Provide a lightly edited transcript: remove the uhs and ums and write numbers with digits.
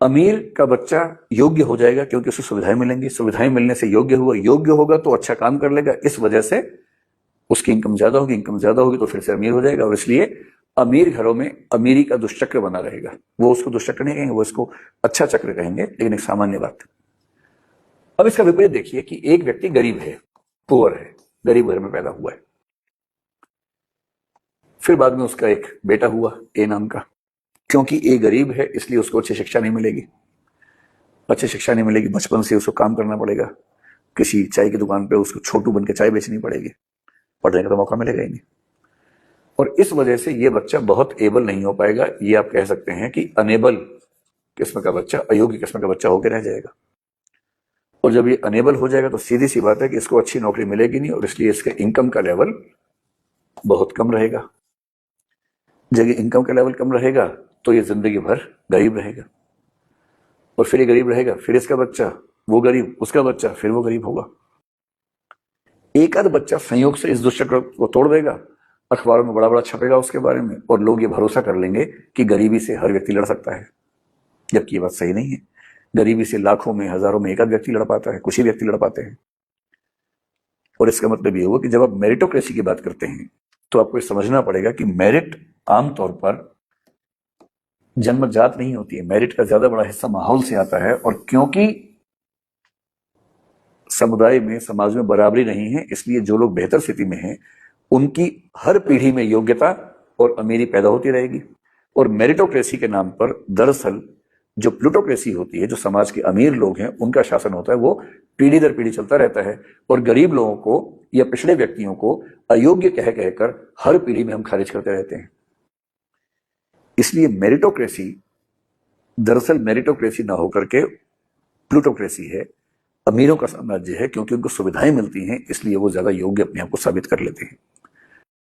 अमीर का बच्चा योग्य हो जाएगा क्योंकि उसे सुविधाएं मिलेंगी, सुविधाएं मिलने से योग्य हुआ, योग्य होगा तो अच्छा काम कर लेगा, इस वजह से उसकी इनकम ज्यादा होगी, इनकम ज्यादा होगी तो फिर से अमीर हो जाएगा। और इसलिए अमीर घरों में अमीरी का दुष्चक्र बना रहेगा। वो उसको दुष्चक्र नहीं कहेंगे, वो इसको अच्छा चक्र कहेंगे, लेकिन एक सामान्य बात। अब इसका विपरीत देखिए कि एक व्यक्ति गरीब है, पुअर है, गरीब घर में पैदा हुआ है, फिर बाद में उसका एक बेटा हुआ ए नाम का। क्योंकि ए गरीब है इसलिए उसको अच्छी शिक्षा नहीं मिलेगी, अच्छी शिक्षा नहीं मिलेगी, बचपन से उसको काम करना पड़ेगा, किसी चाय की दुकान पे उसको छोटू बन के चाय बेचनी पड़ेगी, पढ़ने का तो मौका मिलेगा ही नहीं। और इस वजह से ये बच्चा बहुत एबल नहीं हो पाएगा, ये आप कह सकते हैं कि अनेबल किस्म का बच्चा, अयोग्य किस्म का बच्चा होकर रह जाएगा। और जब ये अनेबल हो जाएगा तो सीधी सी बात है कि इसको अच्छी नौकरी मिलेगी नहीं, और इसलिए इसके इनकम का लेवल बहुत कम रहेगा। जब इनकम का लेवल कम रहेगा तो ये जिंदगी भर गरीब रहेगा, और फिर ये गरीब रहेगा, फिर इसका बच्चा वो गरीब, उसका बच्चा फिर वो गरीब होगा। एक आध बच्चा संयोग से इस दुष्चक्र को तोड़ देगा, अखबारों में बड़ा बड़ा छपेगा उसके बारे में, और लोग ये भरोसा कर लेंगे कि गरीबी से हर व्यक्ति लड़ सकता है, जबकि ये बात सही नहीं है। गरीबी से लाखों में, हजारों में एक आध व्यक्ति लड़ पाता है, कुछ ही व्यक्ति लड़ पाते हैं। और इसका मतलब ये हुआ कि जब आप मेरिटोक्रेसी की बात करते हैं तो आपको समझना पड़ेगा कि मेरिट आमतौर पर जन्मजात नहीं होती है, मेरिट का ज्यादा बड़ा हिस्सा माहौल से आता है। और क्योंकि समुदाय में, समाज में बराबरी नहीं है, इसलिए जो लोग बेहतर स्थिति में हैं उनकी हर पीढ़ी में योग्यता और अमीरी पैदा होती रहेगी। और मेरिटोक्रेसी के नाम पर दरअसल जो प्लूटोक्रेसी होती है, जो समाज के अमीर लोग हैं उनका शासन होता है, वो पीढ़ी दर पीढ़ी चलता रहता है, और गरीब लोगों को या पिछड़े व्यक्तियों को अयोग्य कह कहकर हर पीढ़ी में हम खारिज करते रहते हैं। इसलिए मेरिटोक्रेसी दरअसल मेरिटोक्रेसी ना होकर के प्लूटोक्रेसी है, अमीरों का साम्राज्य है। क्योंकि उनको सुविधाएं मिलती हैं इसलिए वो ज्यादा योग्य अपने आप को साबित कर लेते हैं।